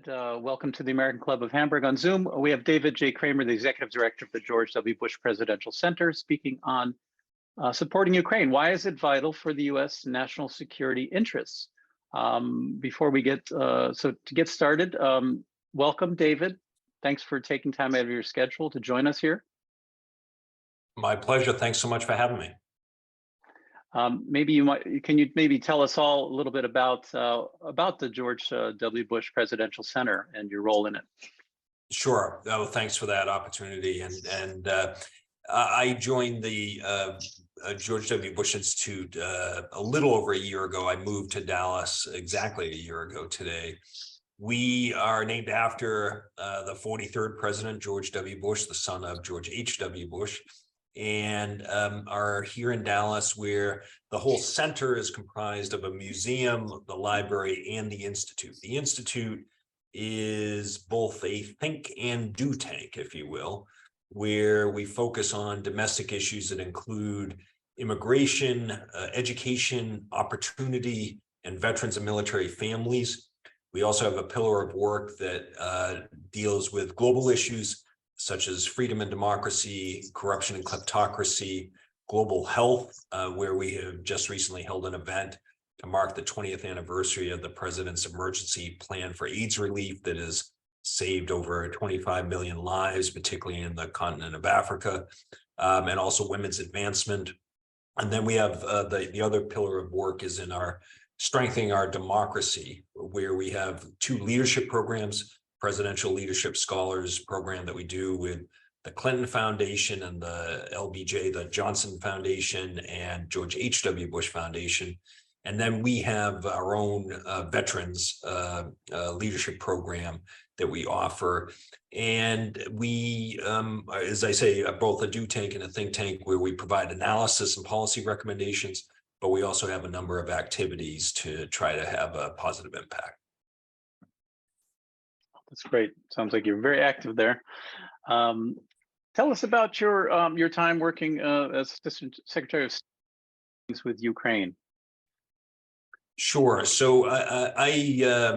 Welcome to the American Club of Hamburg on Zoom. We have David J. Kramer, the Executive Director of the George W. Bush Presidential Center, speaking on supporting Ukraine. Why is it vital for the U.S. national security interests? Before we get, to get started, welcome, David. Thanks for taking time out of your schedule to join us here. My pleasure. Thanks so much for having me. Can you maybe tell us all a little bit about the George W. Bush Presidential Center and your role in it? Sure. Oh, thanks for that opportunity. And I joined the George W. Bush Institute a little over a year ago. I moved to Dallas exactly a year ago today. We are named after the 43rd President, George W. Bush, the son of George H.W. Bush, and are here in Dallas, where the whole center is comprised of a museum, the library, and the Institute. The Institute is both a think and do tank, if you will, where we focus on domestic issues that include immigration, education, opportunity, and veterans and military families. We also have a pillar of work that deals with global issues such as freedom and democracy, corruption and kleptocracy, global health, where we have just recently held an event to mark the 20th anniversary of the President's emergency plan for AIDS relief that has saved over 25 million lives, particularly in the continent of Africa, and also women's advancement. And then we have the other pillar of work is in our strengthening our democracy, where we have two leadership programs, Presidential Leadership Scholars program that we do with the Clinton Foundation and the LBJ, the Johnson Foundation, and George H.W. Bush Foundation. And then we have our own veterans leadership program that we offer. And we, as I say, both a do tank and a think tank, where we provide analysis and policy recommendations, but we also have a number of activities to try to have a positive impact. That's great. Sounds like you're very active there. Tell us about your time working as Assistant Secretary of State with Ukraine. Sure. So I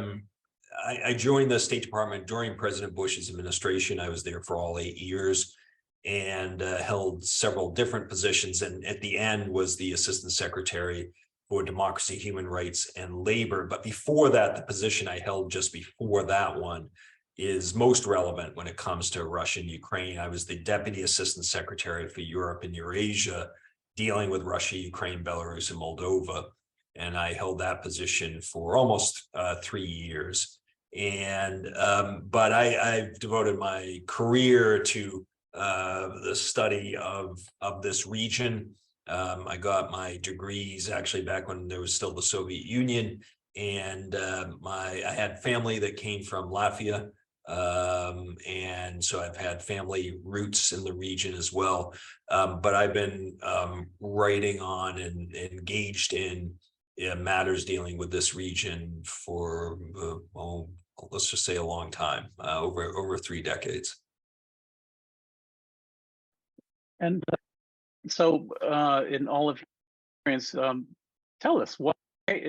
joined the State Department during President Bush's administration. I was there for all 8 years and held several different positions. And at the end was the Assistant Secretary for Democracy, Human Rights, and Labor. But before that, the position I held just before that one is most relevant when it comes to Russia and Ukraine. I was the Deputy Assistant Secretary for Europe and Eurasia, dealing with Russia, Ukraine, Belarus, and Moldova. And I held that position for almost 3 years. And but I've devoted my career to the study of this region. I got my degrees actually back when there was still the Soviet Union, and I had family that came from Latvia, and so I've had family roots in the region as well. But I've been writing on and engaged in matters dealing with this region for well, let's just say a long time, over 3 decades. And so, in all of your experience, tell us why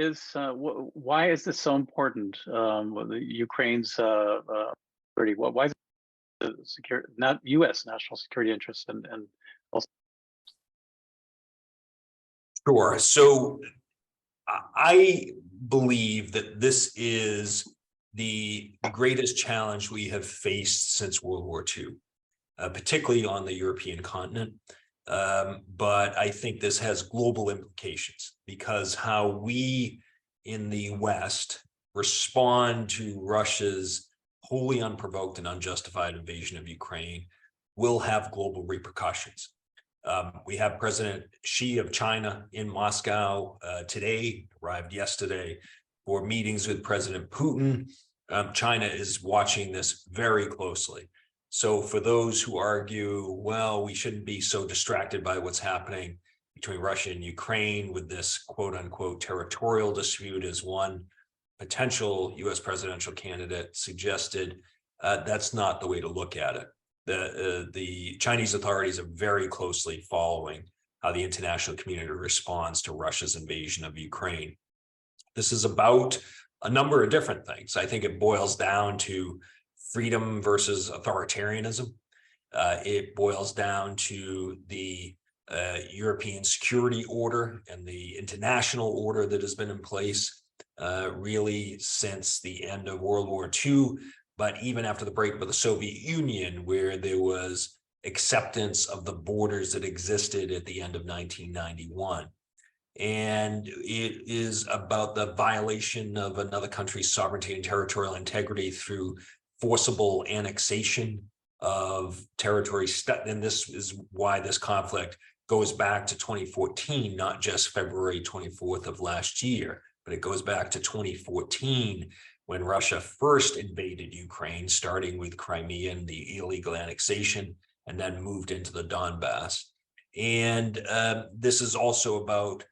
is this so important? The Ukraine's security. Why is it security, not U.S. national security interests, and also? Sure. So I believe that this is the greatest challenge we have faced since World War II, particularly on the European continent. But I think this has global implications, because how we in the West respond to Russia's wholly unprovoked and unjustified invasion of Ukraine will have global repercussions. We have President Xi of China in Moscow today, arrived yesterday, for meetings with President Putin. China is watching this very closely. So for those who argue, well, we shouldn't be so distracted by what's happening between Russia and Ukraine with this quote unquote territorial dispute, as one potential US presidential candidate suggested, that's not the way to look at it. The Chinese authorities are very closely following how the international community responds to Russia's invasion of Ukraine. This is about a number of different things. I think it boils down to freedom versus authoritarianism. It boils down to the European security order and the international order that has been in place really since the end of World War II, but even after the breakup of the Soviet Union, where there was acceptance of the borders that existed at the end of 1991. And it is about the violation of another country's sovereignty and territorial integrity through forcible annexation of territory. And this is why this conflict goes back to 2014, not just February 24th of last year, but it goes back to 2014 when Russia first invaded Ukraine, starting with Crimea and the illegal annexation, and then moved into the Donbass. And this is also about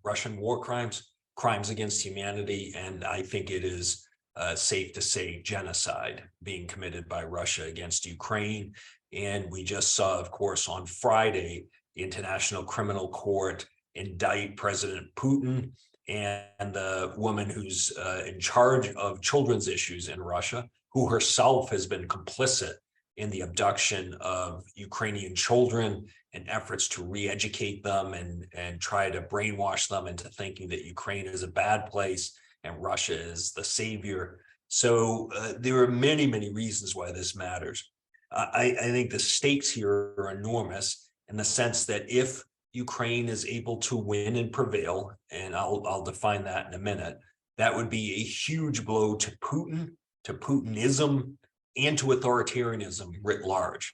Russian war crimes, crimes against humanity, and I think it is safe to say genocide being committed by Russia against Ukraine. And we just saw, of course, on Friday, the International Criminal Court indict President Putin and the woman who's in charge of children's issues in Russia, who herself has been complicit in the abduction of Ukrainian children and efforts to re-educate them and try to brainwash them into thinking that Ukraine is a bad place and Russia is the savior. So there are many, many reasons why this matters. I think the stakes here are enormous in the sense that if Ukraine is able to win and prevail, and I'll define that in a minute, that would be a huge blow to Putin, to Putinism, and to authoritarianism writ large.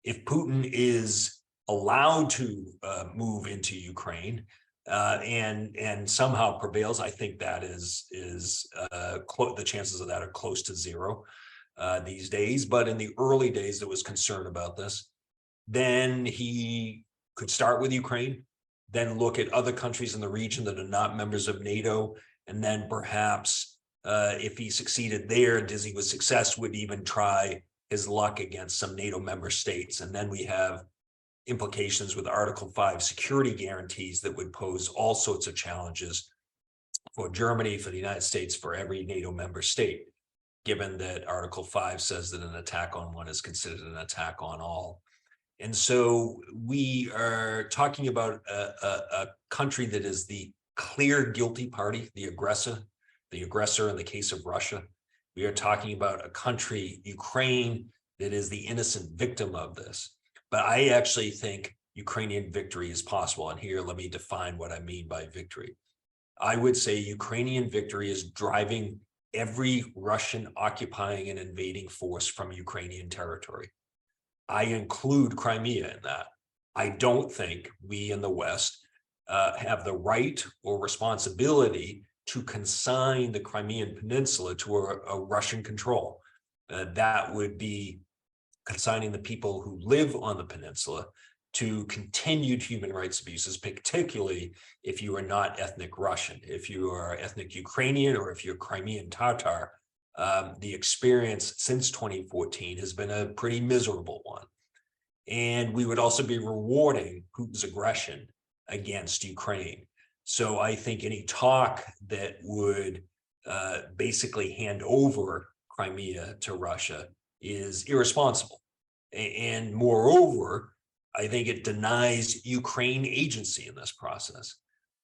If Putin is allowed to move into Ukraine and somehow prevails, I think that is the chances of that are close to zero these days. But in the early days, there was concern about this. Then he could start with Ukraine, then look at other countries in the region that are not members of NATO, and then perhaps if he succeeded there, dizzy with success, would even try his luck against some NATO member states. And then we have implications with Article 5 security guarantees that would pose all sorts of challenges for Germany, for the United States, for every NATO member state, given that Article 5 says that an attack on one is considered an attack on all. And so we are talking about a country that is the clear guilty party, the aggressor in the case of Russia. We are talking about a country, Ukraine, that is the innocent victim of this. But I actually think Ukrainian victory is possible. And here, let me define what I mean by victory. I would say Ukrainian victory is driving every Russian occupying and invading force from Ukrainian territory. I include Crimea in that. I don't think we in the West have the right or responsibility to consign the Crimean Peninsula to a Russian control. That would be consigning the people who live on the peninsula to continued human rights abuses, particularly if you are not ethnic Russian. If you are ethnic Ukrainian or if you're Crimean Tatar, the experience since 2014 has been a pretty miserable one. And we would also be rewarding Putin's aggression against Ukraine. So I think any talk that would basically hand over Crimea to Russia is irresponsible. And moreover, I think it denies Ukraine agency in this process.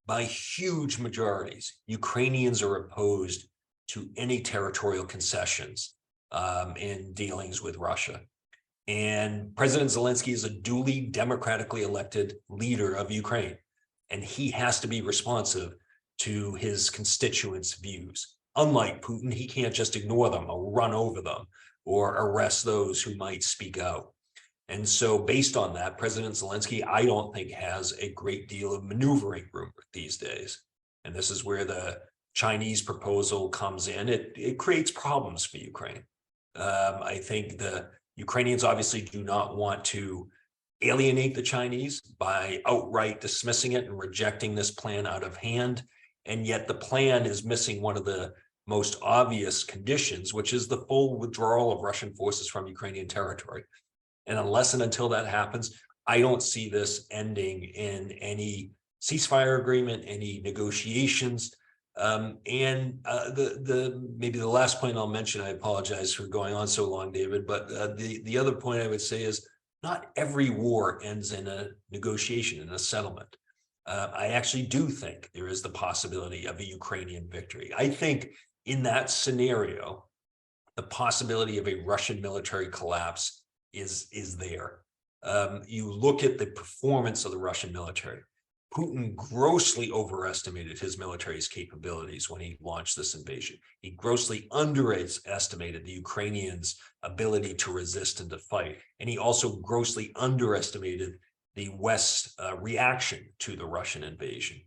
By huge majorities, Ukrainians are opposed to any territorial concessions in dealings with Russia. And President Zelensky is a duly democratically elected leader of Ukraine, and he has to be responsive to his constituents' views. Unlike Putin, he can't just ignore them or run over them or arrest those who might speak out. And so based on that, President Zelensky, I don't think has a great deal of maneuvering room these days. And this is where the Chinese proposal comes in. It creates problems for Ukraine. I think the Ukrainians obviously do not want to alienate the Chinese by outright dismissing it and rejecting this plan out of hand. And yet the plan is missing one of the most obvious conditions, which is the full withdrawal of Russian forces from Ukrainian territory. And unless and until that happens, I don't see this ending in any ceasefire agreement, any negotiations. Maybe the last point I'll mention, I apologize for going on so long, David, but the other point I would say is not every war ends in a negotiation, in a settlement. I actually do think there is the possibility of a Ukrainian victory. I think in that scenario, the possibility of a Russian military collapse is there. You look at the performance of the Russian military. Putin grossly overestimated his military's capabilities when he launched this invasion. He grossly underestimated the Ukrainians' ability to resist and to fight. And he also grossly underestimated the West's reaction to the Russian invasion.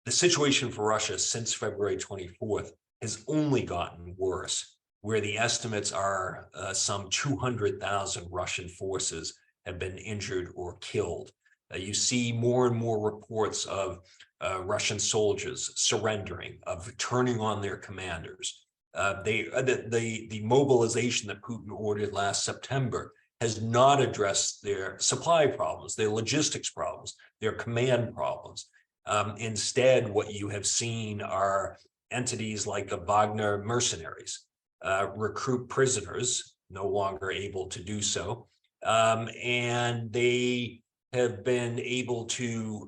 The situation for Russia since February 24th has only gotten worse, where the estimates are some 200,000 Russian forces have been injured or killed. You see more and more reports of Russian soldiers surrendering, of turning on their commanders. The mobilization that Putin ordered last September has not addressed their supply problems, their logistics problems, their command problems. Instead, what you have seen are entities like the Wagner mercenaries recruit prisoners, no longer able to do so, and they have been able to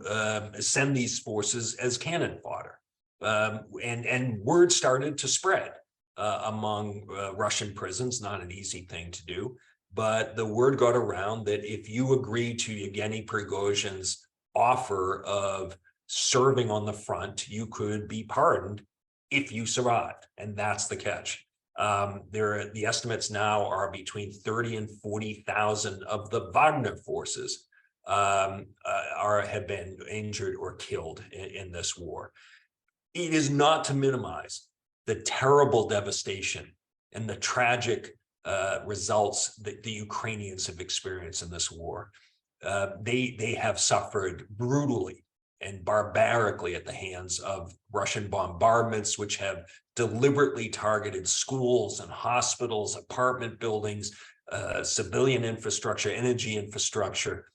send these forces as cannon fodder. And word started to spread among Russian prisons, not an easy thing to do, but the word got around that if you agree to Yevgeny Prigozhin's offer of serving on the front, you could be pardoned if you survived, and that's the catch. The estimates now are between 30 and 40,000 of the Wagner forces have been injured or killed in this war. It is not to minimize the terrible devastation and the tragic results that the Ukrainians have experienced in this war. They have suffered brutally and barbarically at the hands of Russian bombardments, which have deliberately targeted schools and hospitals, apartment buildings, civilian infrastructure, energy infrastructure.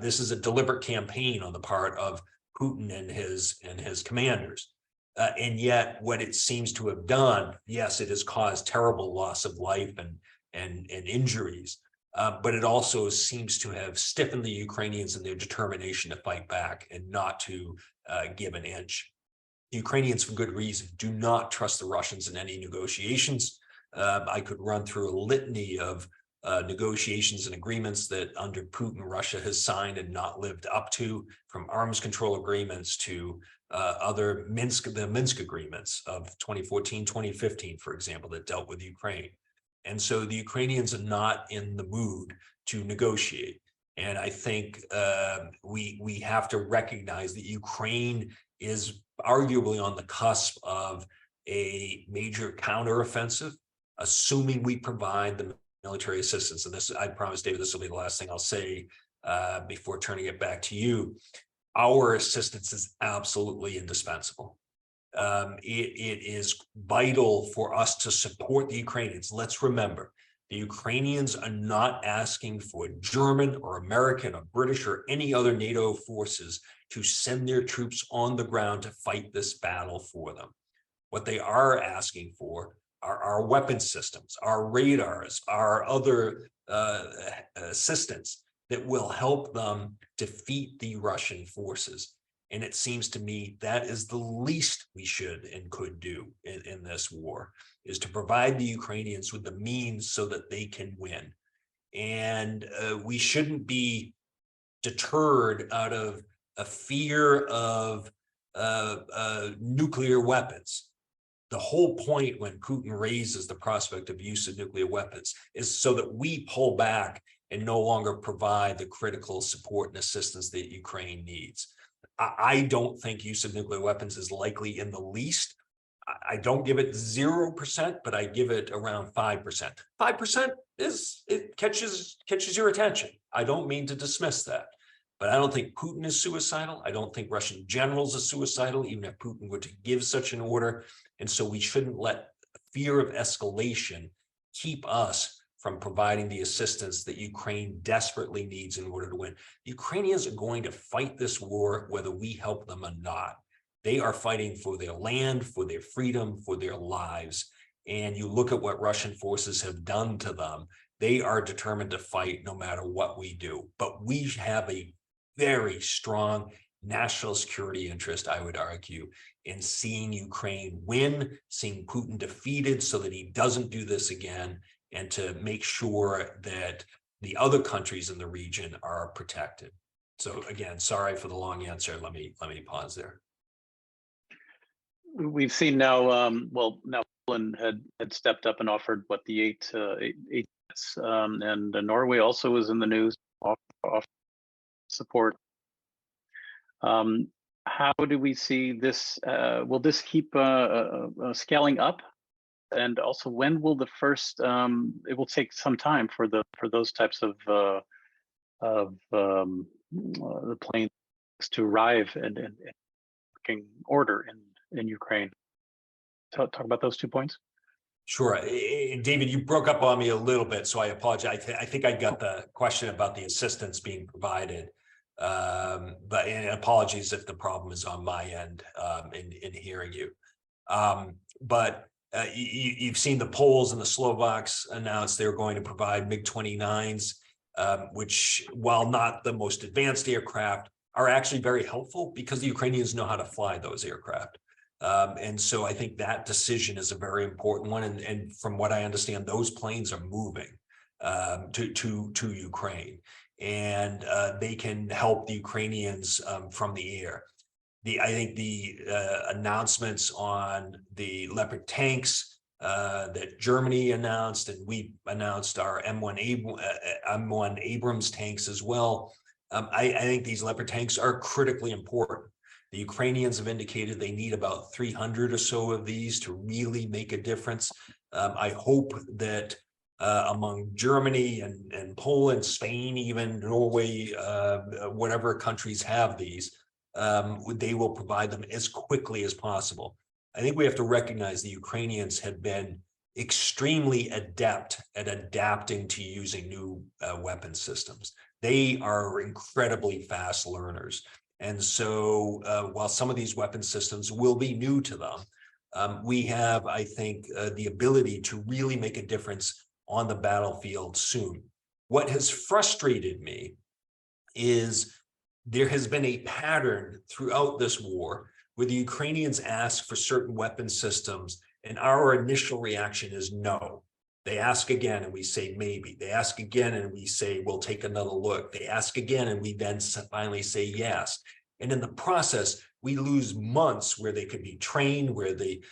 This is a deliberate campaign on the part of Putin and his commanders. And yet what it seems to have done, yes, it has caused terrible loss of life and injuries, but it also seems to have stiffened the Ukrainians in their determination to fight back and not to give an inch. The Ukrainians, for good reason, do not trust the Russians in any negotiations. I could run through a litany of negotiations and agreements that under Putin, Russia has signed and not lived up to, from arms control agreements to the Minsk agreements of 2014, 2015, for example, that dealt with Ukraine. And so the Ukrainians are not in the mood to negotiate. And I think we have to recognize that Ukraine is arguably on the cusp of a major counteroffensive, assuming we provide the military assistance. And this, I promise, David, this will be the last thing I'll say before turning it back to you. Our assistance is absolutely indispensable. It is vital for us to support the Ukrainians. Let's remember, the Ukrainians are not asking for German or American or British or any other NATO forces to send their troops on the ground to fight this battle for them. What they are asking for are our weapon systems, our radars, our other assistance that will help them defeat the Russian forces. And it seems to me that is the least we should and could do in this war, is to provide the Ukrainians with the means so that they can win. And we shouldn't be deterred out of a fear of nuclear weapons. The whole point when Putin raises the prospect of use of nuclear weapons is so that we pull back and no longer provide the critical support and assistance that Ukraine needs. I don't think use of nuclear weapons is likely in the least. I don't give it 0%, but I give it around 5%. 5% it catches your attention. I don't mean to dismiss that, but I don't think Putin is suicidal. I don't think Russian generals are suicidal, even if Putin were to give such an order. And so we shouldn't let fear of escalation keep us from providing the assistance that Ukraine desperately needs in order to win. The Ukrainians are going to fight this war whether we help them or not. They are fighting for their land, for their freedom, for their lives. And you look at what Russian forces have done to them. They are determined to fight no matter what we do. But we have a very strong national security interest, I would argue, in seeing Ukraine win, seeing Putin defeated so that he doesn't do this again, and to make sure that the other countries in the region are protected. So again, sorry for the long answer. Let me pause there. We've seen now, now Poland had stepped up and offered the eight and Norway also was in the news off support. How do we see this? Will this keep scaling up? And also, when will the first? It will take some time for those types of the planes to arrive and working order in Ukraine. Talk about those 2 points. Sure. David, you broke up on me a little bit, so I apologize. I think I got the question about the assistance being provided. But and apologies if the problem is on my end in hearing you. But you've seen the Poles and the Slovaks announce they're going to provide MiG-29s, which, while not the most advanced aircraft, are actually very helpful because the Ukrainians know how to fly those aircraft. And so I think that decision is a very important one. And from what I understand, those planes are moving to Ukraine, and they can help the Ukrainians from the air. I think the announcements on the Leopard tanks that Germany announced, and we announced our M1 Abrams tanks as well. I think these Leopard tanks are critically important. The Ukrainians have indicated they need about 300 or so of these to really make a difference. I hope that among Germany and Poland, Spain, even Norway, whatever countries have these, they will provide them as quickly as possible. I think we have to recognize the Ukrainians have been extremely adept at adapting to using new weapon systems. They are incredibly fast learners. And so while some of these weapon systems will be new to them, we have, I think, the ability to really make a difference on the battlefield soon. What has frustrated me is there has been a pattern throughout this war where the Ukrainians ask for certain weapon systems, and our initial reaction is no. They ask again and we say maybe. They ask again and we say we'll take another look. They ask again and we then finally say yes. And in the process, we lose months where they could be trained, where the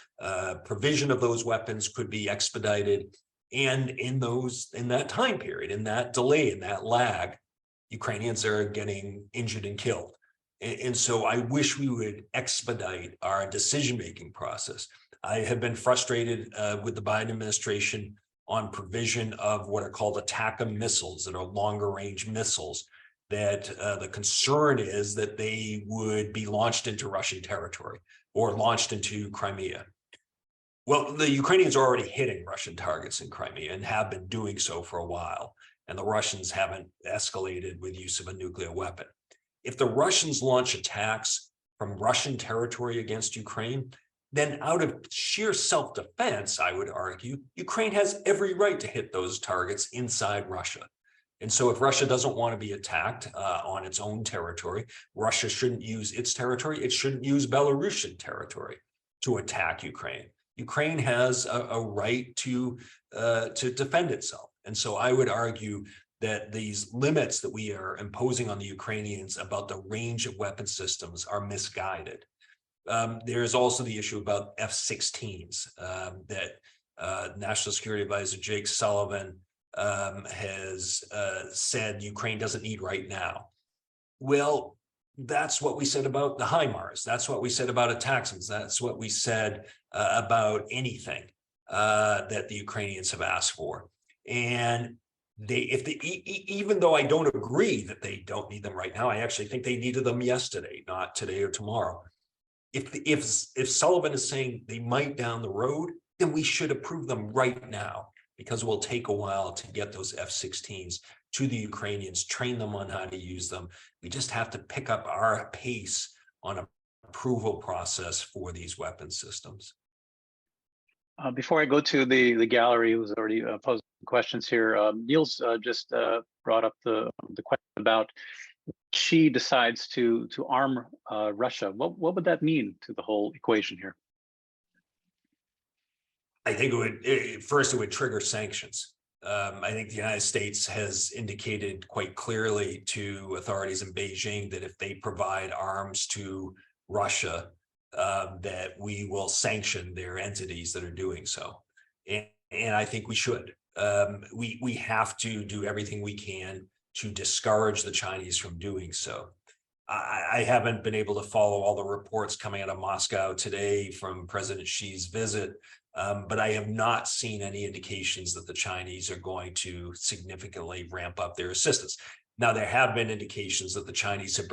provision of those weapons could be expedited. And in that time period, in that delay, in that lag, Ukrainians are getting injured and killed. And so I wish we would expedite our decision-making process. I have been frustrated with the Biden administration on provision of what are called ATACMS missiles, that are longer range missiles, that the concern is that they would be launched into Russian territory or launched into Crimea. Well, the Ukrainians are already hitting Russian targets in Crimea and have been doing so for a while, and the Russians haven't escalated with use of a nuclear weapon. If the Russians launch attacks from Russian territory against Ukraine, then out of sheer self-defense, I would argue, Ukraine has every right to hit those targets inside Russia. And so if Russia doesn't want to be attacked on its own territory, Russia shouldn't use its territory. It shouldn't use Belarusian territory to attack Ukraine. Ukraine has a right to defend itself. And so I would argue that these limits that we are imposing on the Ukrainians about the range of weapon systems are misguided. There is also the issue about F-16s that National Security Advisor Jake Sullivan has said Ukraine doesn't need right now. Well, that's what we said about the HIMARS. That's what we said about ATACMS. That's what we said about anything that the Ukrainians have asked for. And even though I don't agree that they don't need them right now, I actually think they needed them yesterday, not today or tomorrow. If Sullivan is saying they might down the road, then we should approve them right now, because it will take a while to get those F-16s to the Ukrainians, train them on how to use them. We just have to pick up our pace on approval process for these weapon systems. Before I go to the gallery, who's already posed questions here, Niels just brought up the question about Xi decides to arm Russia. What would that mean to the whole equation here? I think it would trigger sanctions. I think the United States has indicated quite clearly to authorities in Beijing that if they provide arms to Russia, that we will sanction their entities that are doing so. And I think we should. We have to do everything we can to discourage the Chinese from doing so. I haven't been able to follow all the reports coming out of Moscow today from President Xi's visit, but I have not seen any indications that the Chinese are going to significantly ramp up their assistance. Now, there have been indications that the Chinese have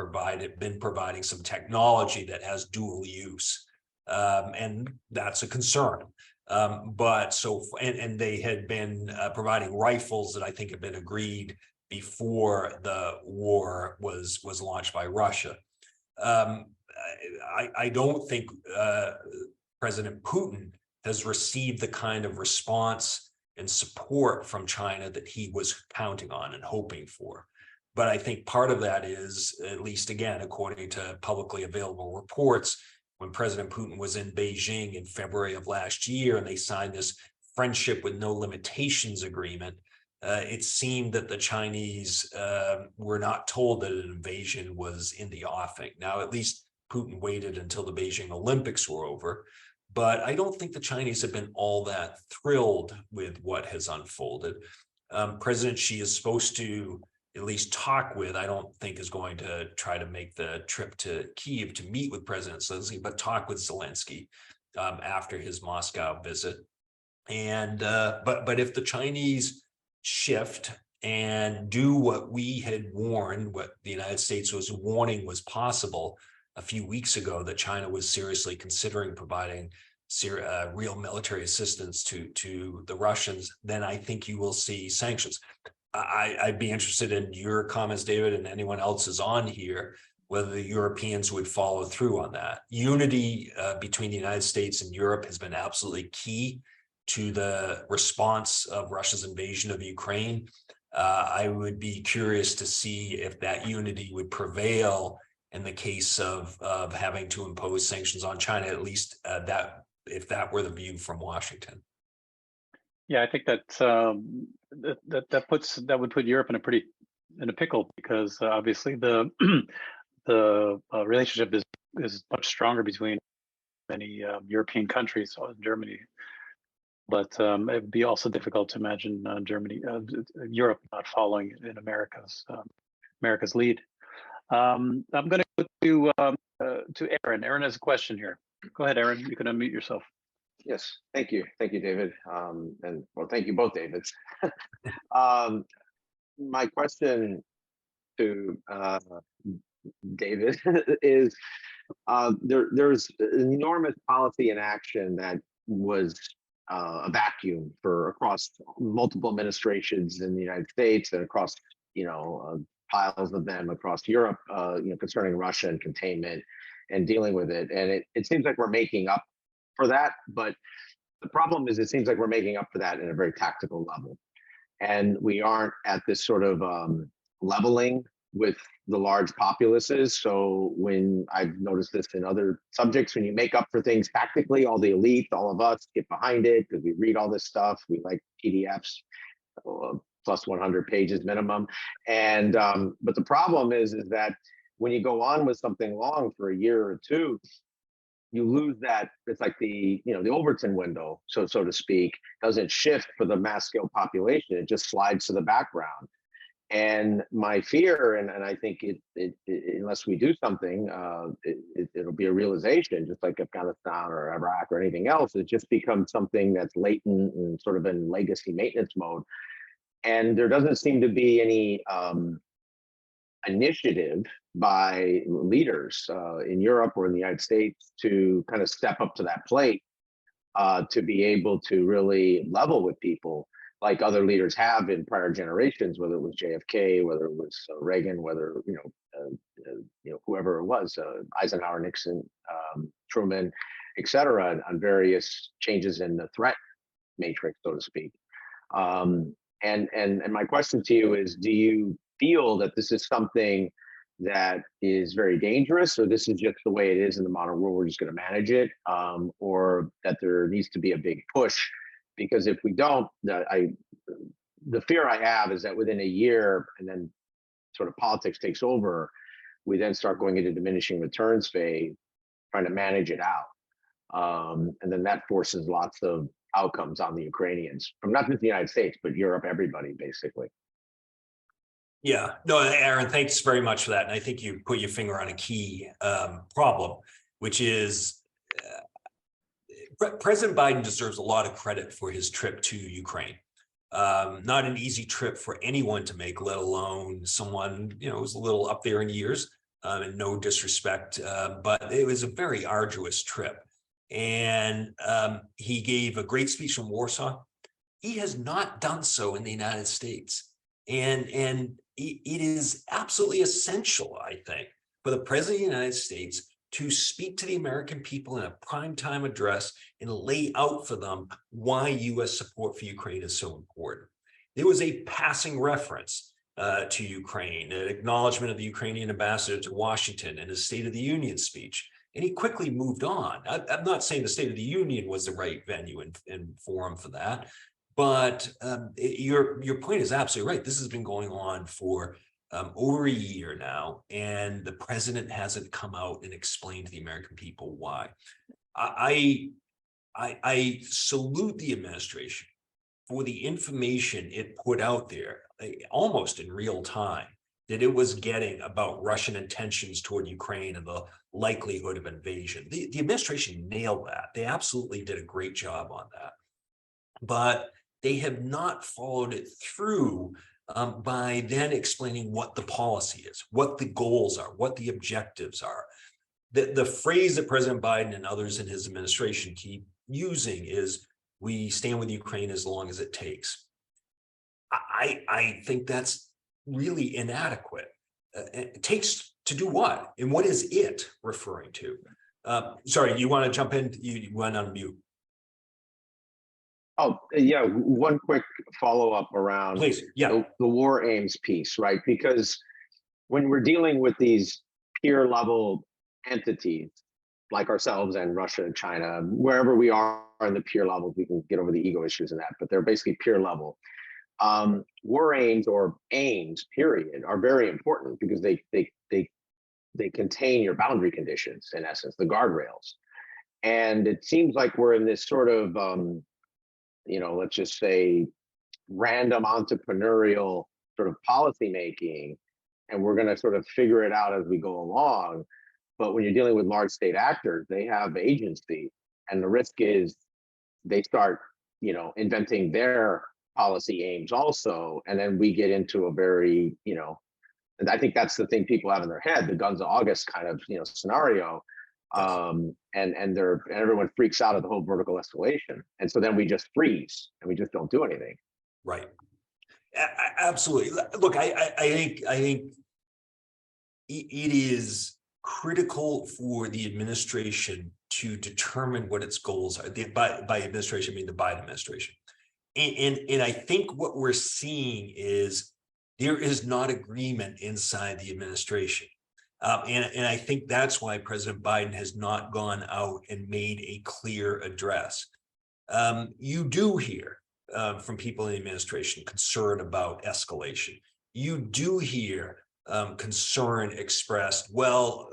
been providing some technology that has dual use, and that's a concern. And they had been providing rifles that I think have been agreed before the war was launched by Russia. I don't think President Putin has received the kind of response and support from China that he was counting on and hoping for. But I think part of that is, at least again, according to publicly available reports, when President Putin was in Beijing in February of last year and they signed this friendship with no limitations agreement, it seemed that the Chinese were not told that an invasion was in the offing. Now, at least Putin waited until the Beijing Olympics were over, but I don't think the Chinese have been all that thrilled with what has unfolded. President Xi is supposed to at least talk with, I don't think is going to try to make the trip to Kyiv to meet with President Zelensky, but talk with Zelensky after his Moscow visit. And but if the Chinese shift and do what we had warned, what the United States was warning was possible a few weeks ago, that China was seriously considering providing real military assistance to the Russians, then I think you will see sanctions. I'd be interested in your comments, David, and anyone else is on here, whether the Europeans would follow through on that. Unity between the United States and Europe has been absolutely key to the response of Russia's invasion of Ukraine. I would be curious to see if that unity would prevail in the case of having to impose sanctions on China, at least if that were the view from Washington. Yeah, I think that that would put Europe in a pickle, because obviously the relationship is much stronger between many European countries, so Germany. But it would be also difficult to imagine Europe not following in America's lead. I'm going to go to Aaron. Aaron has a question here. Go ahead, Aaron. You can unmute yourself. Yes, thank you, David, and well, thank you both, Davids. My question to David is: there's an enormous policy in action that was a vacuum across multiple administrations in the United States and across piles of them across Europe, concerning Russia and containment and dealing with it. And it seems like we're making up for that, but the problem is it seems like we're making up for that in a very tactical level, and we aren't at this sort of leveling with the large populaces. So when I've noticed this in other subjects, when you make up for things tactically, all the elite, all of us get behind it because we read all this stuff, we like PDFs plus 100 pages minimum, and but the problem is that when you go on with something long for a year or two, you lose that. It's like the Overton window, so to speak, doesn't shift for the mass scale population. It just slides to the background. And my fear, and I think it unless we do something, it'll be a realization, just like Afghanistan or Iraq or anything else. It just becomes something that's latent and sort of in legacy maintenance mode. And there doesn't seem to be any initiative by leaders in Europe or in the United States to kind of step up to that plate, to be able to really level with people like other leaders have in prior generations, whether it was JFK, whether it was Reagan, whether whoever it was, Eisenhower, Nixon, Truman, et cetera, on various changes in the threat matrix, so to speak. And my question to you is, do you feel that this is something that is very dangerous, or this is just the way it is in the modern world, we're just going to manage it, or that there needs to be a big push? Because if we don't, the fear I have is that within a year, and then sort of politics takes over, we then start going into diminishing returns phase, trying to manage it out. And then that forces lots of outcomes on the Ukrainians, from not just the United States, but Europe, everybody, basically. Yeah, no, Aaron, thanks very much for that. And I think you put your finger on a key problem, which is President Biden deserves a lot of credit for his trip to Ukraine. Not an easy trip for anyone to make, let alone someone, who's a little up there in years, and no disrespect, but it was a very arduous trip. And he gave a great speech from Warsaw. He has not done so in the United States. And it is absolutely essential, I think, for the President of the United States to speak to the American people in a primetime address and lay out for them why U.S. support for Ukraine is so important. There was a passing reference to Ukraine, an acknowledgement of the Ukrainian ambassador to Washington in his State of the Union speech, and he quickly moved on. I'm not saying the State of the Union was the right venue and forum for that, but your point is absolutely right. This has been going on for over a year now, and the president hasn't come out and explained to the American people why. I salute the administration for the information it put out there almost in real time that it was getting about Russian intentions toward Ukraine and the likelihood of invasion. The administration nailed that. They absolutely did a great job on that. But they have not followed it through by then explaining what the policy is, what the goals are, what the objectives are. The phrase that President Biden and others in his administration keep using is, we stand with Ukraine as long as it takes. I think that's really inadequate. It takes to do what? And what is it referring to? Sorry, you want to jump in? You went on mute. Oh, yeah, one quick follow-up around Please, yeah. the war aims piece, right? Because when we're dealing with these peer level entities like ourselves and Russia and China, wherever we are in the peer levels, we can get over the ego issues and that, but they're basically peer level. War aims, or aims, period, are very important because they contain your boundary conditions, in essence, the guardrails. And it seems like we're in this sort of let's just say random entrepreneurial sort of policy making, and we're going to sort of figure it out as we go along. But when you're dealing with large state actors, they have agency, and the risk is they start inventing their policy aims also, and then we get into a very and I think that's the thing people have in their head, the guns of August kind of scenario. And everyone freaks out at the whole vertical escalation, and so then we just freeze and we just don't do anything. Right. Absolutely. Look, I think it is critical for the administration to determine what its goals are. By administration, I mean the Biden administration. And I think what we're seeing is there is not agreement inside the administration. And I think that's why President Biden has not gone out and made a clear address. You do hear from people in the administration concern about escalation. You do hear concern expressed. Well,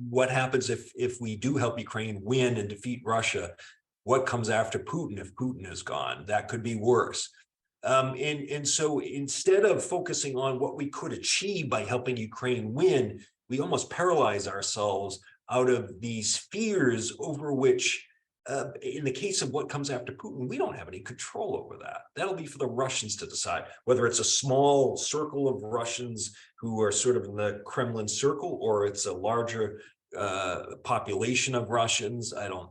what happens if we do help Ukraine win and defeat Russia? What comes after Putin if Putin is gone? That could be worse. And so instead of focusing on what we could achieve by helping Ukraine win, we almost paralyze ourselves out of these fears over which, in the case of what comes after Putin, we don't have any control over that. That'll be for the Russians to decide, whether it's a small circle of Russians who are sort of in the Kremlin circle, or it's a larger population of Russians. I don't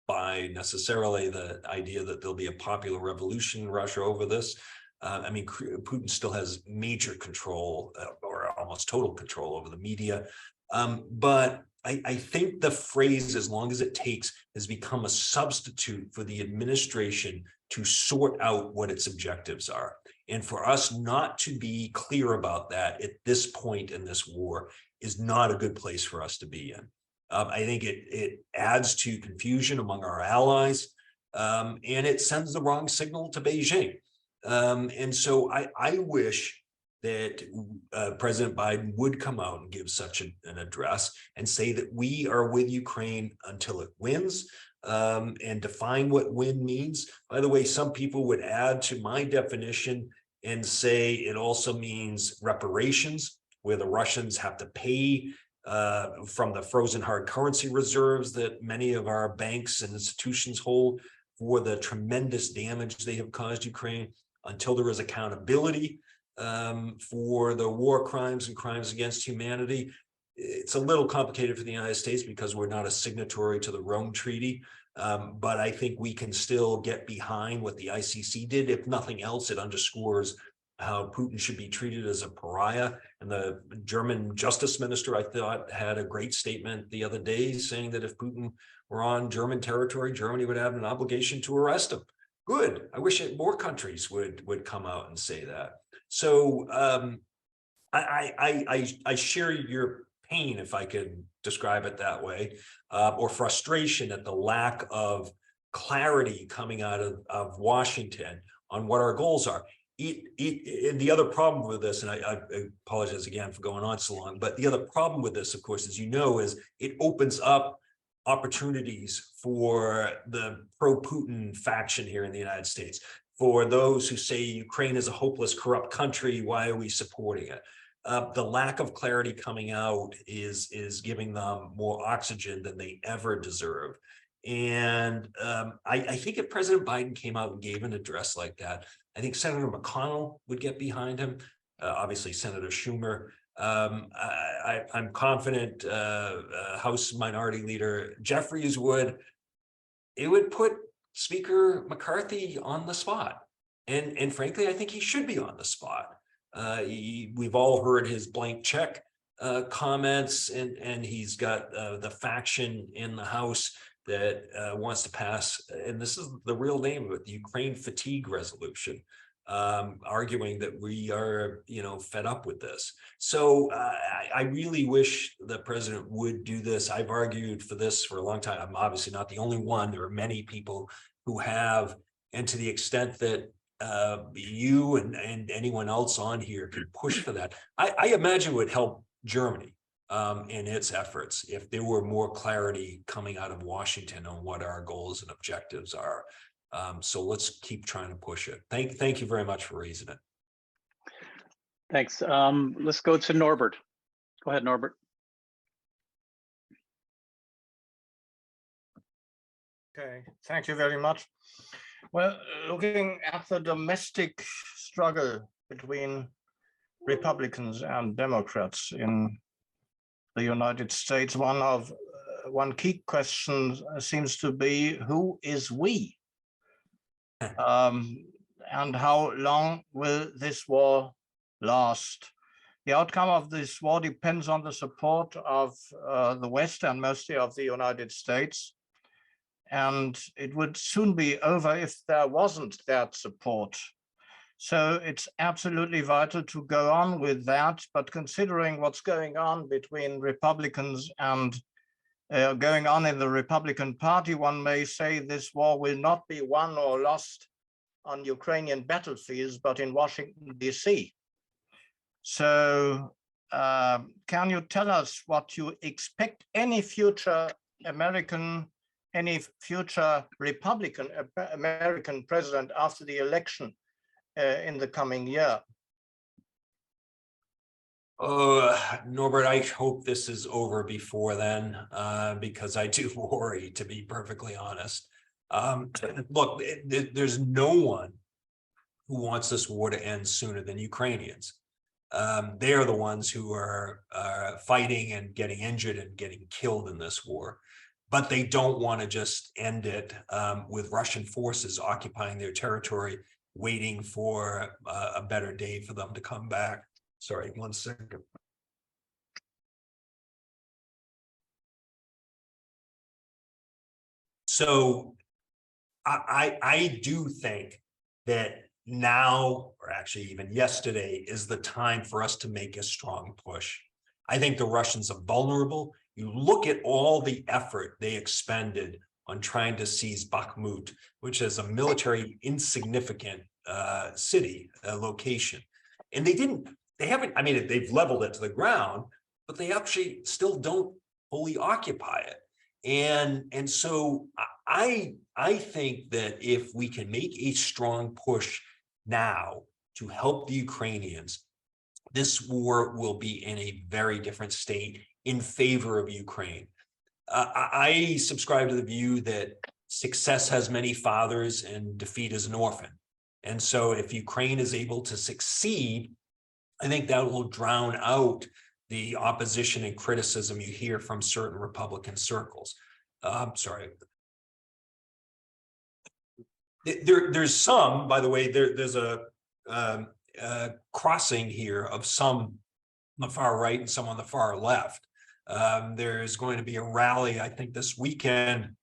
buy necessarily the idea that there'll be a popular revolution in Russia over this. I mean, Putin still has major control or almost total control over the media. But I think the phrase "as long as it takes" has become a substitute for the administration to sort out what its objectives are. And for us not to be clear about that at this point in this war is not a good place for us to be in. I think it adds to confusion among our allies, and it sends the wrong signal to Beijing. And so I wish that President Biden would come out and give such an address and say that we are with Ukraine until it wins, and define what win means. By the way, some people would add to my definition and say it also means reparations, where the Russians have to pay from the frozen hard currency reserves that many of our banks and institutions hold for the tremendous damage they have caused Ukraine, until there is accountability for the war crimes and crimes against humanity. It's a little complicated for the United States because we're not a signatory to the Rome Treaty, but I think we can still get behind what the ICC did. If nothing else, it underscores how Putin should be treated as a pariah. And the German justice minister, I thought, had a great statement the other day saying that if Putin were on German territory, Germany would have an obligation to arrest him. Good. I wish more countries would come out and say that. So I share your pain, if I could describe it that way, or frustration at the lack of clarity coming out of Washington on what our goals are. And the other problem with this, and I apologize again for going on so long, but the other problem with this, of course, as you know, is it opens up opportunities for the pro-Putin faction here in the United States. For those who say Ukraine is a hopeless, corrupt country, why are we supporting it? The lack of clarity coming out is giving them more oxygen than they ever deserved. And I think if President Biden came out and gave an address like that, I think Senator McConnell would get behind him. Obviously, Senator Schumer. I'm confident House Minority Leader Jeffries would. It would put Speaker McCarthy on the spot. And frankly, I think he should be on the spot. We've all heard his blank check comments, and he's got the faction in the House that wants to pass, and this is the real name of it, the Ukraine fatigue resolution, arguing that we are, fed up with this. So I really wish the president would do this. I've argued for this for a long time. I'm obviously not the only one. There are many people who have, and to the extent that you and anyone else on here can push for that, I imagine it would help Germany in its efforts if there were more clarity coming out of Washington on what our goals and objectives are. So let's keep trying to push it. Thank you very much for raising it. Thanks. Let's go to Norbert. Go ahead, Norbert. Okay, thank you very much. Well, looking at the domestic struggle between Republicans and Democrats in the United States, one key question seems to be, who is we? And how long will this war last? The outcome of this war depends on the support of the West and mostly of the United States. And it would soon be over if there wasn't that support. So it's absolutely vital to go on with that. But considering what's going on between Republicans and going on in the Republican Party, one may say this war will not be won or lost on Ukrainian battlefields, but in Washington, D.C. So can you tell us what you expect any future Republican American president after the election in the coming year? Norbert, I hope this is over before then, because I do worry, to be perfectly honest. Look, there's no one who wants this war to end sooner than Ukrainians. They are the ones who are fighting and getting injured and getting killed in this war. But they don't want to just end it with Russian forces occupying their territory, waiting for a better day for them to come back. Sorry, 1 second. So I do think that now, or actually even yesterday, is the time for us to make a strong push. I think the Russians are vulnerable. You look at all the effort they expended on trying to seize Bakhmut, which is a military insignificant city location. And they haven't, I mean, they've leveled it to the ground, but they actually still don't fully occupy it. And so I think that if we can make a strong push now to help the Ukrainians, this war will be in a very different state in favor of Ukraine. I subscribe to the view that success has many fathers and defeat is an orphan. And so if Ukraine is able to succeed, I think that will drown out the opposition and criticism you hear from certain Republican circles. I'm sorry. There's some, by the way, there's a crossing here of some on the far right and some on the far left. There's going to be a rally, I think, this weekend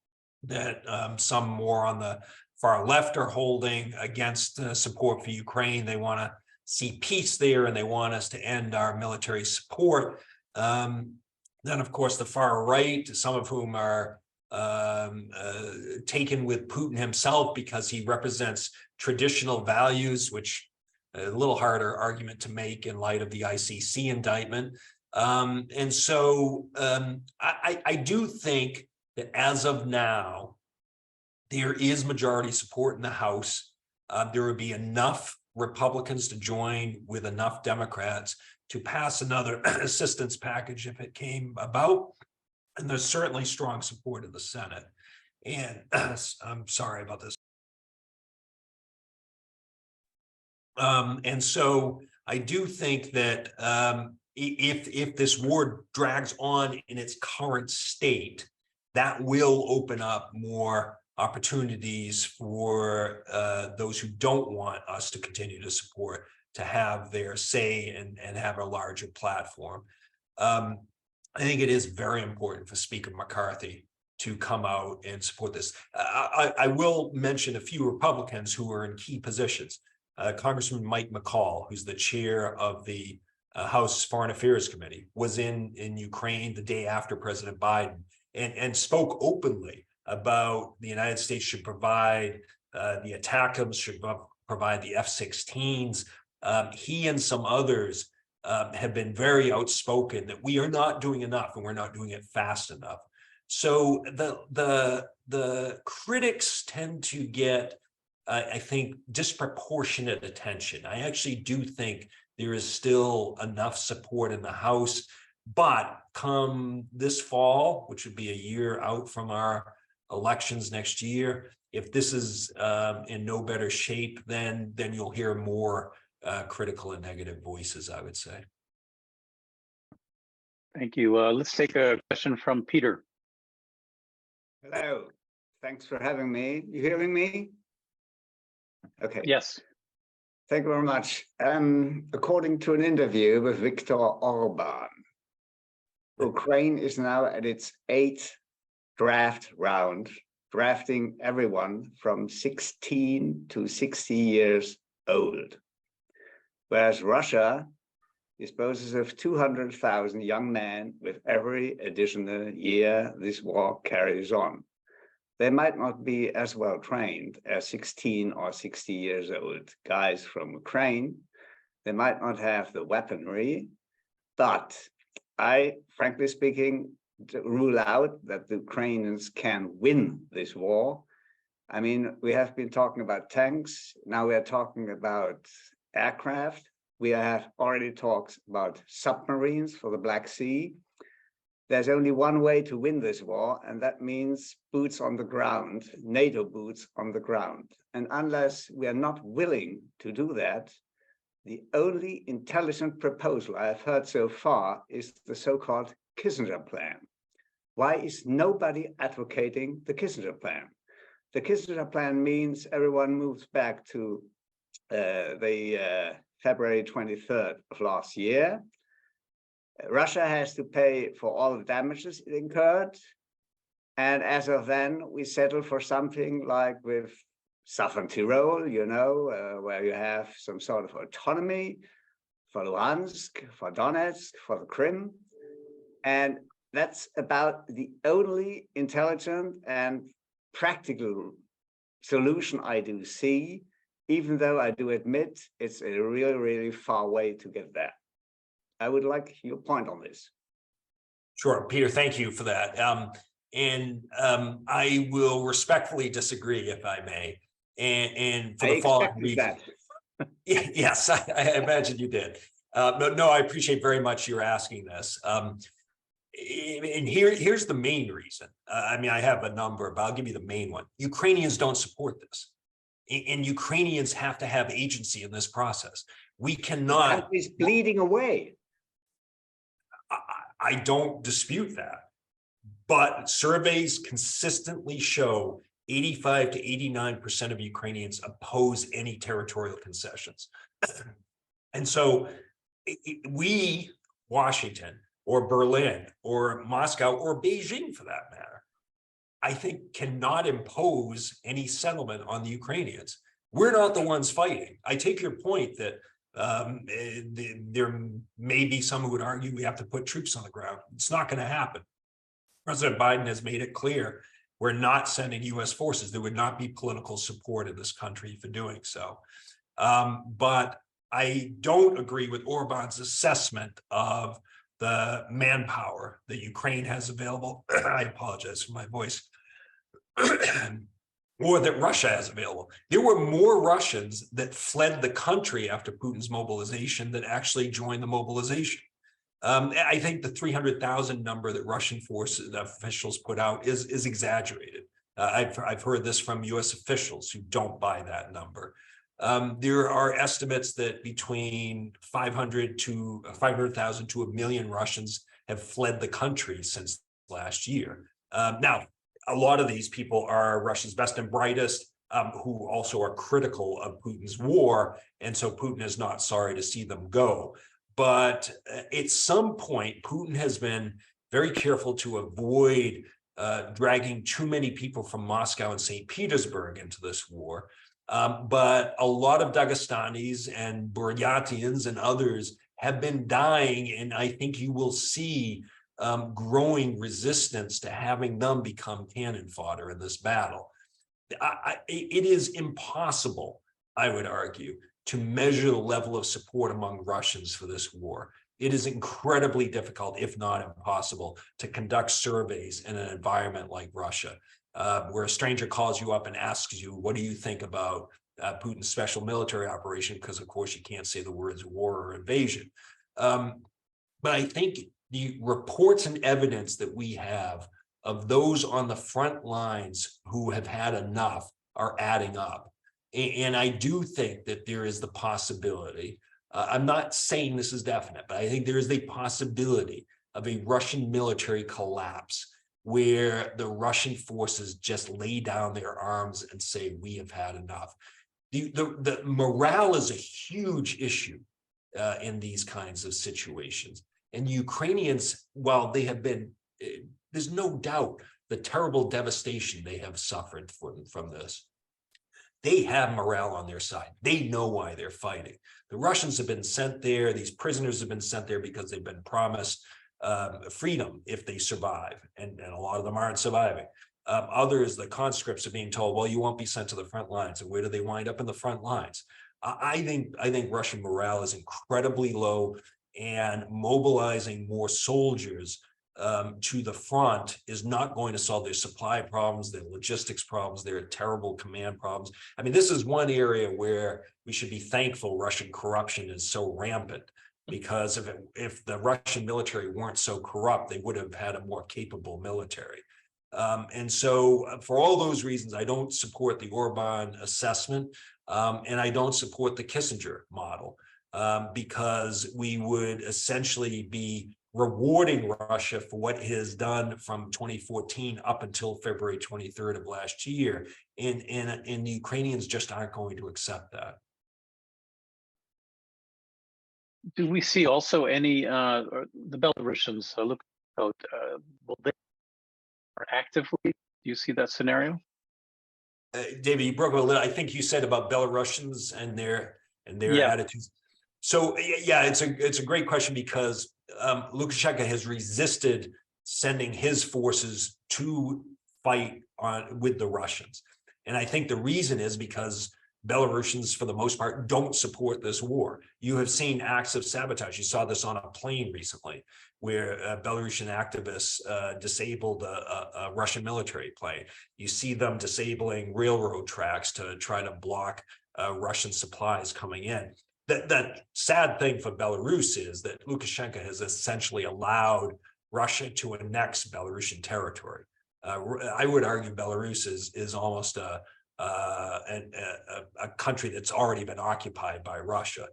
that some more on the far left are holding against support for Ukraine. They want to see peace there and they want us to end our military support. Then, of course, the far right, some of whom are taken with Putin himself because he represents traditional values, which a little harder argument to make in light of the ICC indictment. And so I do think that as of now, there is majority support in the House. There would be enough Republicans to join with enough Democrats to pass another assistance package if it came about. And there's certainly strong support in the Senate. And I'm sorry about this. And so I do think that if this war drags on in its current state, that will open up more opportunities for those who don't want us to continue to support to have their say and have a larger platform. I think it is very important for Speaker McCarthy to come out and support this. I will mention a few Republicans who are in key positions. Congressman Mike McCall, who's the chair of the House Foreign Affairs Committee, was in Ukraine the day after President Biden and spoke openly about the United States should provide the ATACMS, should provide the F-16s. He and some others have been very outspoken that we are not doing enough and we're not doing it fast enough. So the critics tend to get, I think, disproportionate attention. I actually do think there is still enough support in the House, but come this fall, which would be a year out from our elections next year, if this is in no better shape, then you'll hear more critical and negative voices, I would say. Thank you. Let's take a question from Peter. Hello, thanks for having me. You hearing me? Okay. Yes. Thank you very much. According to an interview with Viktor Orban, Ukraine is now at its 8th draft round, drafting everyone from 16 to 60 years old. Whereas Russia disposes of 200,000 young men with every additional year this war carries on. They might not be as well trained as 16 or 60 years old guys from Ukraine. They might not have the weaponry, but I, frankly speaking, rule out that the Ukrainians can win this war. I mean, we have been talking about tanks. Now we are talking about aircraft. We have already talked about submarines for the Black Sea. There's only one way to win this war, and that means boots on the ground, NATO boots on the ground. And unless we are not willing to do that, the only intelligent proposal I have heard so far is the so-called Kissinger Plan. Why is nobody advocating the Kissinger Plan? The Kissinger Plan means everyone moves back to the February 23rd of last year. Russia has to pay for all the damages it incurred, And as of then, we settled for something like with Southern Tyrol, you know, where you have some sort of autonomy for Luhansk, for Donetsk, for the Krim. And that's about the only intelligent and practical solution I do see, even though I do admit it's a really, really far way to get there. I would like your point on this. Sure, Peter, thank you for that. I will respectfully disagree, if I may, and for the following reason. Yes, I imagine you did. But no, I appreciate very much you're asking this. And here's the main reason. I mean, I have a number, but I'll give you the main one. Ukrainians don't support this. And Ukrainians have to have agency in this process. We cannot. The country's bleeding away. I don't dispute that. But surveys consistently show 85 to 89% of Ukrainians oppose any territorial concessions. And so we, Washington or Berlin or Moscow or Beijing for that matter, I think cannot impose any settlement on the Ukrainians. We're not the ones fighting. I take your point that there may be some who would argue we have to put troops on the ground. It's not going to happen. President Biden has made it clear we're not sending U.S. forces. There would not be political support in this country for doing so. But I don't agree with Orban's assessment of the manpower that Ukraine has available. I apologize for my voice. Or that Russia has available. There were more Russians that fled the country after Putin's mobilization that actually joined the mobilization. I think the 300,000 number that Russian forces officials put out is exaggerated. I've heard this from U.S. officials who don't buy that number. There are estimates that between 500,000 to 1 million Russians have fled the country since last year. Now, a lot of these people are Russia's best and brightest, who also are critical of Putin's war. And so Putin is not sorry to see them go. But at some point, Putin has been very careful to avoid dragging too many people from Moscow and St. Petersburg into this war. But a lot of Dagestanis and Buryatians and others have been dying. And I think you will see growing resistance to having them become cannon fodder in this battle. It is impossible, I would argue, to measure the level of support among Russians for this war. It is incredibly difficult, if not impossible, to conduct surveys in an environment like Russia, where a stranger calls you up and asks you, what do you think about Putin's special military operation? Because, of course, you can't say the words war or invasion. But I think the reports and evidence that we have of those on the front lines who have had enough are adding up. And I do think that there is the possibility, I'm not saying this is definite, but I think there is a possibility of a Russian military collapse where the Russian forces just lay down their arms and say, we have had enough. The morale is a huge issue in these kinds of situations. And Ukrainians, while they have been, there's no doubt the terrible devastation they have suffered from this. They have morale on their side. They know why they're fighting. The Russians have been sent there. These prisoners have been sent there because they've been promised freedom if they survive. And a lot of them aren't surviving. Others, the conscripts, are being told, well, you won't be sent to the front lines. And where do they wind up in the front lines? I think Russian morale is incredibly low, and mobilizing more soldiers to the front is not going to solve their supply problems, their logistics problems, their terrible command problems. I mean, this is one area where we should be thankful Russian corruption is so rampant, because if the Russian military weren't so corrupt, they would have had a more capable military. And so for all those reasons, I don't support the Orban assessment, and I don't support the Kissinger model, because we would essentially be rewarding Russia for what it has done from 2014 up until February 23rd of last year. And the Ukrainians just aren't going to accept that. Do we see also any, the Belarusians look out, will they or actively? Do you see that scenario? David, you broke up a little. I think you said about Belarusians and their Yeah. attitudes. So yeah, it's a great question because Lukashenko has resisted sending his forces to fight with the Russians, and I think the reason is because Belarusians, for the most part, don't support this war. You have seen acts of sabotage. You saw this on a plane recently, where Belarusian activists disabled a Russian military plane. You see them disabling railroad tracks to try to block Russian supplies coming in. The sad thing for Belarus is that Lukashenko has essentially allowed Russia to annex Belarusian territory. I would argue Belarus is almost a country that's already been occupied by Russia.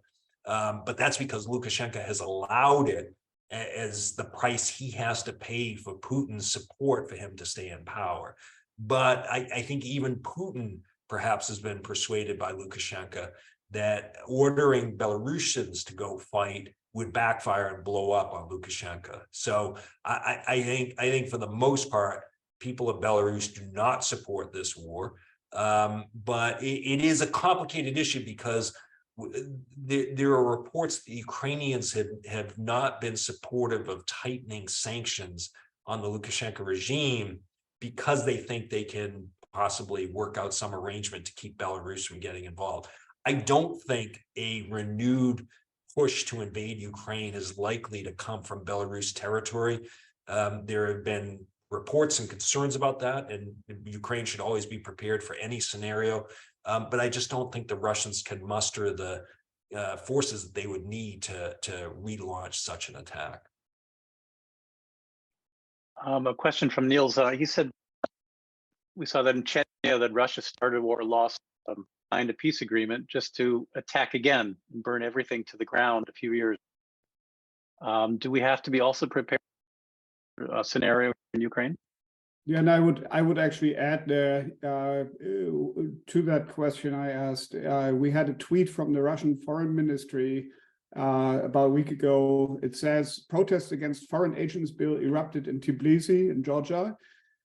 But that's because Lukashenko has allowed it as the price he has to pay for Putin's support for him to stay in power. But I think even Putin perhaps has been persuaded by Lukashenko that ordering Belarusians to go fight would backfire and blow up on Lukashenko. So I think for the most part, people of Belarus do not support this war. But it is a complicated issue because there are reports that the Ukrainians have not been supportive of tightening sanctions on the Lukashenko regime because they think they can possibly work out some arrangement to keep Belarus from getting involved. I don't think a renewed push to invade Ukraine is likely to come from Belarus territory. There have been reports and concerns about that, and Ukraine should always be prepared for any scenario. But I just don't think the Russians can muster the forces that they would need to relaunch such an attack. A question from Niels. He said, we saw that in Chechnya that Russia started a war, lost, signed a peace agreement just to attack again and burn everything to the ground a few years. Do we have to be also prepared for a scenario in Ukraine? Yeah, and I would actually add to that question I asked. We had a tweet from the Russian Foreign Ministry about a week ago. It says protests against foreign agents bill erupted in Tbilisi in Georgia,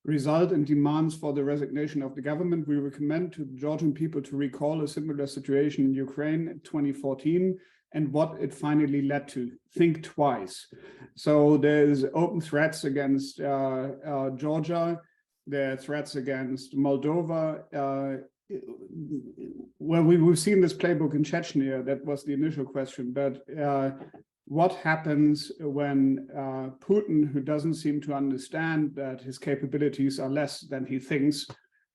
result in demands for the resignation of the government. We recommend to the Georgian people to recall a similar situation in Ukraine in 2014 and what it finally led to. Think twice. So there's open threats against Georgia, there are threats against Moldova. Well, we've seen this playbook in Chechnya. That was the initial question. But what happens when Putin, who doesn't seem to understand that his capabilities are less than he thinks,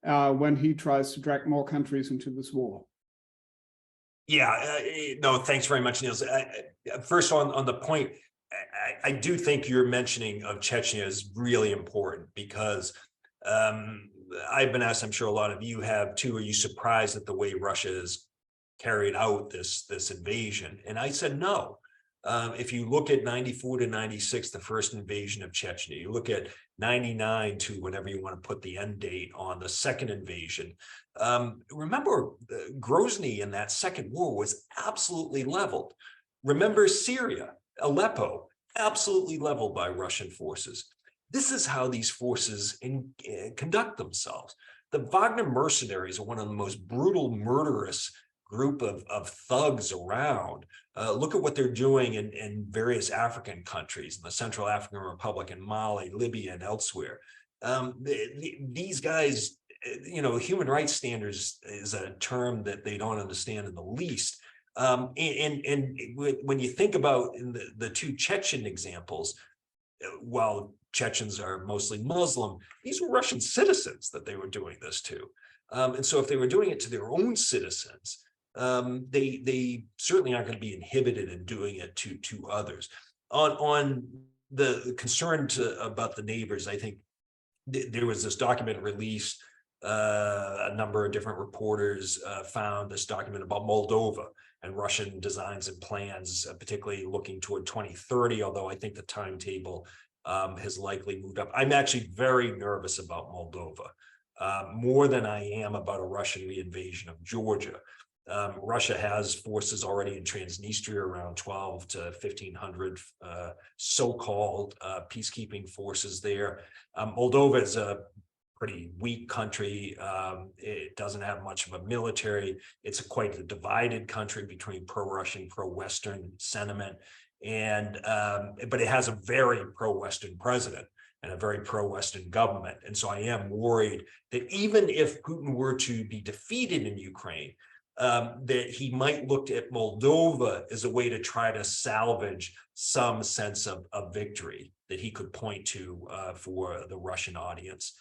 when he tries to drag more countries into this war? Yeah, no, thanks very much, Niels. First on the point, I do think your mentioning of Chechnya is really important because I've been asked, I'm sure a lot of you have too, are you surprised at the way Russia has carried out this invasion? And I said no. If you look at 94 to 96, the first invasion of Chechnya, you look at 99 to whenever you want to put the end date on the second invasion. Remember, Grozny in that second war was absolutely leveled. Remember Syria, Aleppo, absolutely leveled by Russian forces. This is how these forces conduct themselves. The Wagner mercenaries are one of the most brutal, murderous group of thugs around. Look at what they're doing in various African countries, in the Central African Republic, in Mali, Libya, and elsewhere. These guys, you know, human rights standards is a term that they don't understand in the least. And when you think about in the two Chechen examples, while Chechens are mostly Muslim, these were Russian citizens that they were doing this to. And so if they were doing it to their own citizens, they certainly aren't going to be inhibited in doing it to others. On the concern about the neighbors, I think there was this document released. A number of different reporters found this document about Moldova and Russian designs and plans, particularly looking toward 2030, although I think the timetable has likely moved up. I'm actually very nervous about Moldova, more than I am about a Russian reinvasion of Georgia. Russia has forces already in Transnistria, around 12 to 1,500 so-called peacekeeping forces there. Moldova is a pretty weak country. It doesn't have much of a military. It's quite a divided country between pro-Russian, pro-Western sentiment. And but it has a very pro-Western president and a very pro-Western government. And so I am worried that even if Putin were to be defeated in Ukraine, that he might look at Moldova as a way to try to salvage some sense of victory that he could point to for the Russian audience.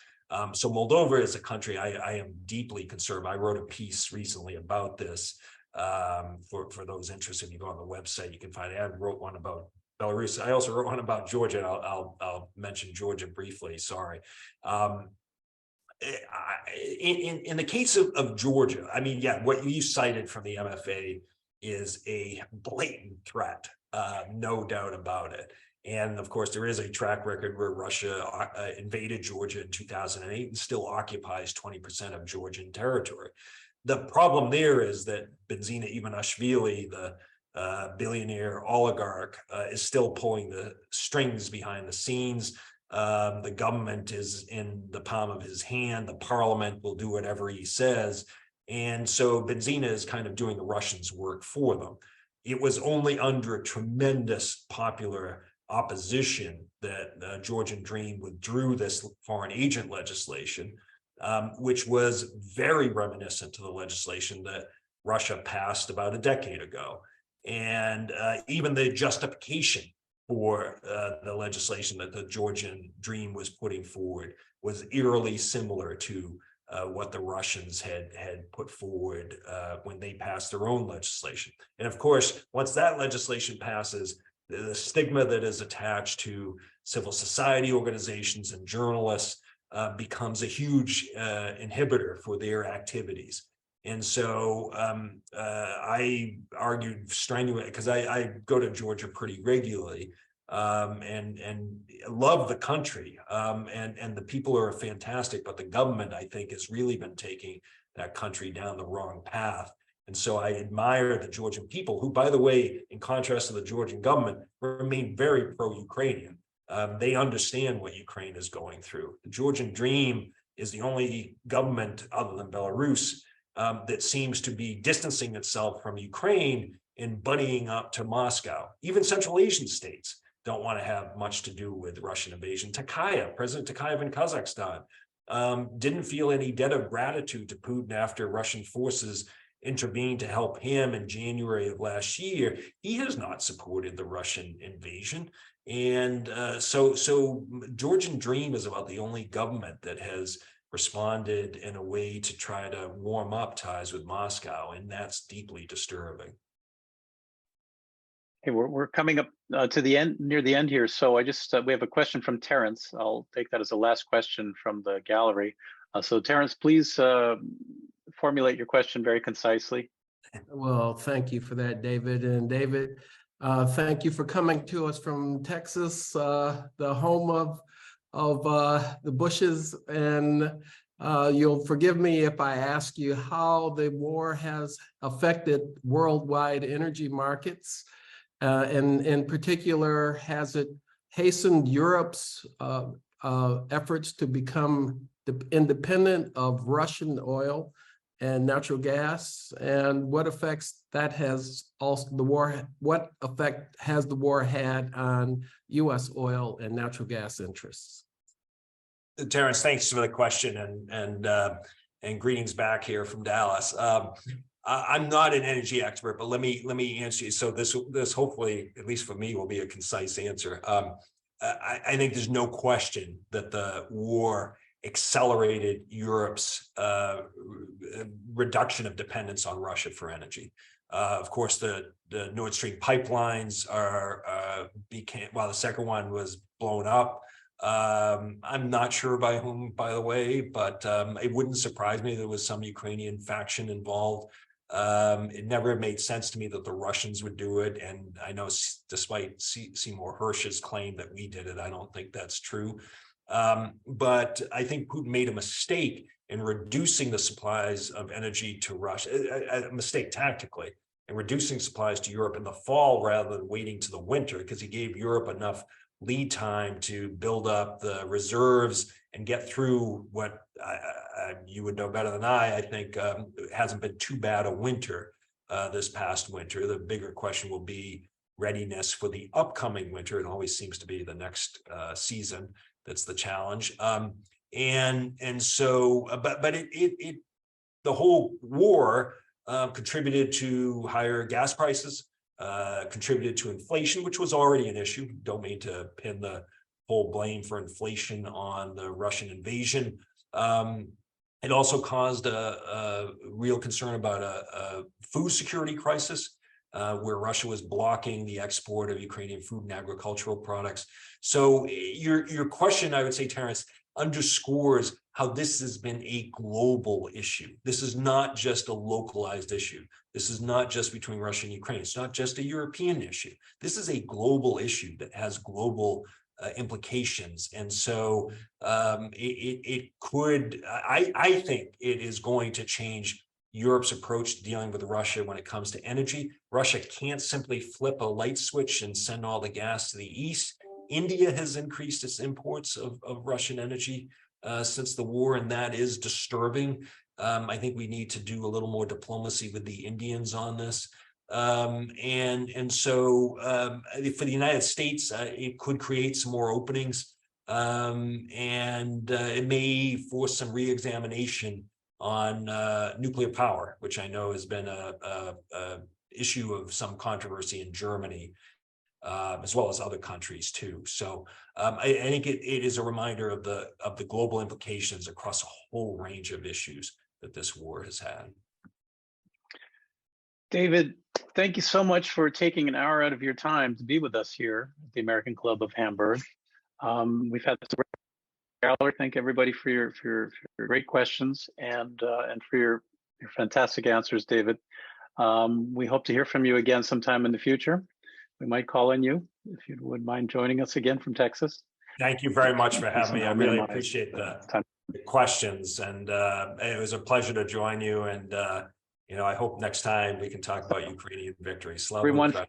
So Moldova is a country I am deeply concerned. I wrote a piece recently about this for those interested. You go on the website, you can find it. I wrote one about Belarus. I also wrote one about Georgia. I'll mention Georgia briefly. Sorry. In the case of Georgia, I mean, yeah, what you cited from the MFA is a blatant threat, no doubt about it. And of course, there is a track record where Russia invaded Georgia in 2008 and still occupies 20% of Georgian territory. The problem there is that Benzina Ivanishvili, the billionaire oligarch, is still pulling the strings behind the scenes. The government is in the palm of his hand. The parliament will do whatever he says. And so Benzina is kind of doing the Russians' work for them. It was only under a tremendous popular opposition that the Georgian Dream withdrew this foreign agent legislation, which was very reminiscent to the legislation that Russia passed about a decade ago. And even the justification for the legislation that the Georgian Dream was putting forward was eerily similar to what the Russians had put forward when they passed their own legislation. And of course, once that legislation passes, the stigma that is attached to civil society organizations and journalists becomes a huge inhibitor for their activities. And so I argued strenuously, because I go to Georgia pretty regularly and love the country. And the people are fantastic, but the government, I think, has really been taking that country down the wrong path. And so I admire the Georgian people who, by the way, in contrast to the Georgian government, remain very pro-Ukrainian. They understand what Ukraine is going through. The Georgian Dream is the only government other than Belarus that seems to be distancing itself from Ukraine and buddying up to Moscow. Even Central Asian states don't want to have much to do with Russian invasion. President Tokayev in Kazakhstan didn't feel any debt of gratitude to Putin after Russian forces intervened to help him in January of last year. He has not supported the Russian invasion. And so Georgian Dream is about the only government that has responded in a way to try to warm up ties with Moscow, and that's deeply disturbing. Okay, we're coming up to the end, near the end here. So I just we have a question from Terrence. I'll take that as the last question from the gallery. So Terrence, please formulate your question very concisely. Well, thank you for that, David. And David, thank you for coming to us from Texas, the home of the Bushes. And you'll forgive me if I ask you how the war has affected worldwide energy markets. And in particular, has it hastened Europe's efforts to become independent of Russian oil and natural gas, and what effects that has also what effect has the war had on U.S. oil and natural gas interests? Terrence, thanks for the question, and greetings back here from Dallas. I'm not an energy expert, but let me answer you. So this hopefully, at least for me, will be a concise answer. I think there's no question that the war accelerated Europe's reduction of dependence on Russia for energy. Of course, the Nord Stream pipelines while the second one was blown up. I'm not sure by whom, by the way, but it wouldn't surprise me there was some Ukrainian faction involved. It never made sense to me that the Russians would do it. And I know despite Seymour Hersh's claim that we did it, I don't think that's true. But I think Putin made a mistake in reducing the supplies of energy to Russia, a mistake tactically, and reducing supplies to Europe in the fall rather than waiting to the winter, because he gave Europe enough lead time to build up the reserves and get through what you would know better than I think hasn't been too bad a winter this past winter. The bigger question will be readiness for the upcoming winter. It always seems to be the next season that's the challenge. And so, but the whole war contributed to higher gas prices, contributed to inflation, which was already an issue. Don't mean to pin the whole blame for inflation on the Russian invasion. It also caused a real concern about a food security crisis, where Russia was blocking the export of Ukrainian food and agricultural products. So your question, I would say, Terrence, underscores how this has been a global issue. This is not just a localized issue. This is not just between Russia and Ukraine. It's not just a European issue. This is a global issue that has global implications. And so it could, I think it is going to change Europe's approach to dealing with Russia when it comes to energy. Russia can't simply flip a light switch and send all the gas to the east. India has increased its imports of Russian energy since the war, and that is disturbing. I think we need to do a little more diplomacy with the Indians on this. And so for the United States, it could create some more openings, and it may force some re-examination on nuclear power, which I know has been a issue of some controversy in Germany, as well as other countries too. So I think it is a reminder of the global implications across a whole range of issues that this war has had. David, thank you so much for taking an hour out of your time to be with us here at the American Club of Hamburg. We've had this gallery. Thank everybody for your great questions and for your fantastic answers, David. We hope to hear from you again sometime in the future. We might call on you if you would mind joining us again from Texas. Thank you very much for having me. I really appreciate the questions, and it was a pleasure to join you. And I hope next time we can talk about Ukrainian victory. Slava Ukraini.